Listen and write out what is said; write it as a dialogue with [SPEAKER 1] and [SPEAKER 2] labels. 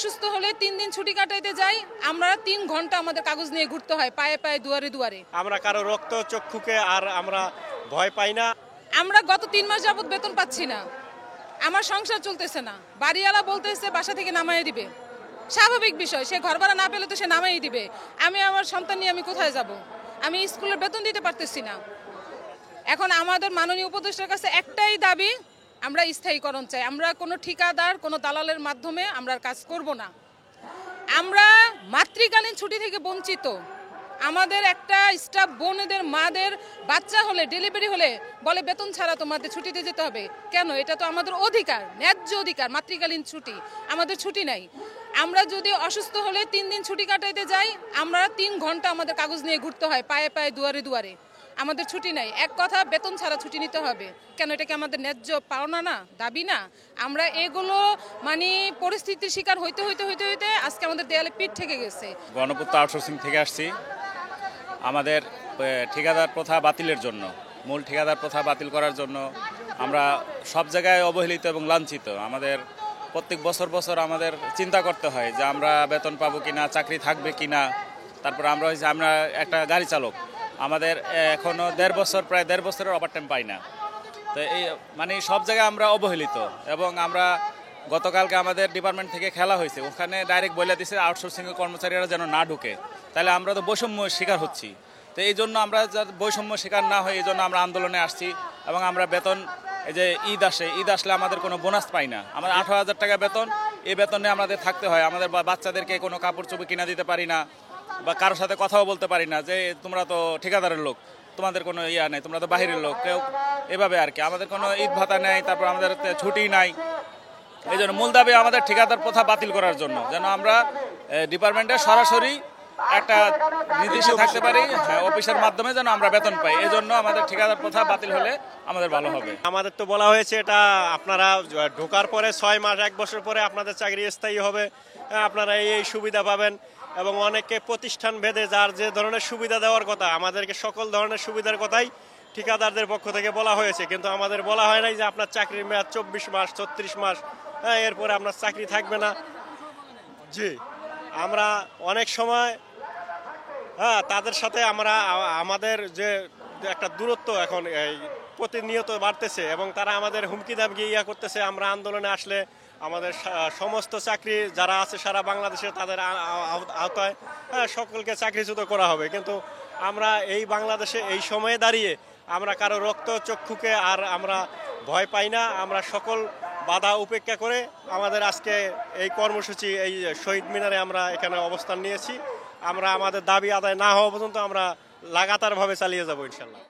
[SPEAKER 1] অসুস্থ হলে 3 দিন ছুটি কাটাইতে যাই, আমরা 3 ঘন্টা আমাদের কাগজ নিয়ে ঘুরতে হয় পায়ে পায়ে দুয়ারে দুয়ারে।
[SPEAKER 2] আমরা কারো রক্ত চক্ষুকে আর আমরা ভয় পাই না।
[SPEAKER 1] আমরা গত 3 মাস যাবত বেতন পাচ্ছি না, আমার সংসার চলতেছে না। বাড়িওয়ালা বলতেছে বাসা থেকে নামাই দিবে, স্বাভাবিক বিষয়, সে ঘর ভাড়া না পেলে তো সে নামাই দিবে। আমি আমার সন্তান নিয়ে আমি কোথায় যাব? আমি স্কুলের বেতন দিতে পারতেছি না। এখন আমাদের মাননীয় উপদেষ্টার কাছে একটাই দাবি, আমরা স্থায়ীকরণ চাই। আমরা কোনো ঠিকাদার, কোনো দালালের মাধ্যমে আমরা কাজ করব না। আমরা মাতৃকালীন ছুটি থেকে বঞ্চিত। আমাদের একটা স্টাফ বোনেদের মাদের বাচ্চা হলে, ডেলিভারি হলে বলে বেতন ছাড়া তোমাদের ছুটিতে যেতে হবে। কেন? এটা তো আমাদের অধিকার, ন্যায্য অধিকার। মাতৃকালীন ছুটি, আমাদের ছুটি নাই। আমরা যদি অসুস্থ হলে 3 দিন ছুটি কাটাইতে যাই, আমরা 3 ঘন্টা আমাদের কাগজ নিয়ে ঘুরতে হয় পায়ে পায়ে দুয়ারে দুয়ারে। আমাদের ছুটি নাই। এক কথা, বেতন ছাড়া ছুটি নিতে হবে। কেন? এটা কি আমাদের ন্যায্য পাওনা না, দাবি না? আমরা এগুলো মানে পরিস্থিতির শিকার হইতে হইতে হইতে হইতে আজকে আমাদের দেয়ালে পিঠ ঠেকে গেছে।
[SPEAKER 3] গণপূর্ত আউটসোর্সিং থেকে আসছি। আমাদের ঠিকাদার প্রথা বাতিলের জন্য, মূল ঠিকাদার প্রথা বাতিল করার জন্য আমরা সব জায়গায় অবহেলিত এবং লাঞ্ছিত। আমাদের প্রত্যেক বছর বছর আমাদের চিন্তা করতে হয় যে আমরা বেতন পাবো কিনা, চাকরি থাকবে কিনা। তারপর আমরা একটা গাড়ি চালক, আমাদের এখনও প্রায় দেড় বছরের ওভারটাইম পাই না। তো এই মানে সব জায়গায় আমরা অবহেলিত। এবং আমরা গতকালকে আমাদের ডিপার্টমেন্ট থেকে খেলা হয়েছে, ওখানে ডাইরেক্ট বলে দিছে আউটসোর্সিংয়ের কর্মচারীরা যেন না ঢুকে। তাহলে আমরা তো বৈষম্য শিকার হচ্ছি। তো এই জন্য আমরা বৈষম্য শিকার না হই, এই জন্য আমরা আন্দোলনে আসছি। এবং আমরা বেতন, এই যে ঈদ আসলে আমাদের কোনো বোনাস পাই না। আমাদের 18,000 টাকা বেতন, এই বেতনে আমাদের থাকতে হয়। আমাদের বাচ্চাদেরকে কোনো কাপড় চোপড় কিনা দিতে পারি না, বা কারোর সাথে কথাও বলতে পারি না যে তোমরা তো ঠিকাদারের লোক, তোমাদের কোনো ইয়া নেই, তোমরা তো বাহিরের লোক। কেউ এভাবে আর কি। আমাদের কোনো ঈদ ভাতা নেই, তারপর আমাদের ছুটি নাই। এই জন্য মূল দাবি আমাদের ঠিকাদার প্রথা বাতিল করার জন্য, যেন আমরা ডিপার্টমেন্টে সরাসরি একটা নির্দেশে থাকতে পারি, অফিসের মাধ্যমে যেন আমরা বেতন পাই। এই জন্য আমাদের ঠিকাদার প্রথা বাতিল হলে আমাদের ভালো হবে।
[SPEAKER 2] আমাদের তো বলা হয়েছে এটা আপনারা ঢোকার পরে 6 মাস 1 বছর পরে আপনাদের চাকরি স্থায়ী হবে, আপনারা এই সুবিধা পাবেন। এবং অনেকে প্রতিষ্ঠান ভেদে যার যে ধরনের সুবিধা দেওয়ার কথা, আমাদেরকে সকল ধরনের সুবিধার কথাই ঠিকাদারদের পক্ষ থেকে বলা হয়েছে, কিন্তু আমাদের বলা হয় নাই যে আপনার চাকরির মেয়াদ 24 মাস 36 মাস, এরপরে আপনার চাকরি থাকবে না। জি, আমরা অনেক সময় তাদের সাথে আমাদের যে একটা দূরত্ব এখন এই প্রতিনিয়ত বাড়তেছে, এবং তারা আমাদের হুমকি দামকি করতেছে। আমরা আন্দোলনে আসলে আমাদের সমস্ত চাকরি যারা আছে সারা বাংলাদেশে তাদের আওতায় সকলকে চাকরিচ্যুত করা হবে। কিন্তু আমরা এই বাংলাদেশে এই সময়ে দাঁড়িয়ে আমরা কারো রক্ত চক্ষুকে আর আমরা ভয় পাই না। আমরা সকল বাধা উপেক্ষা করে আমাদের আজকে এই কর্মসূচি, এই শহীদ মিনারে আমরা এখানে অবস্থান নিয়েছি। আমরা আমাদের দাবি আদায় না হওয়া পর্যন্ত আমরা লাগাতারভাবে চালিয়ে যাব ইনশাল্লাহ।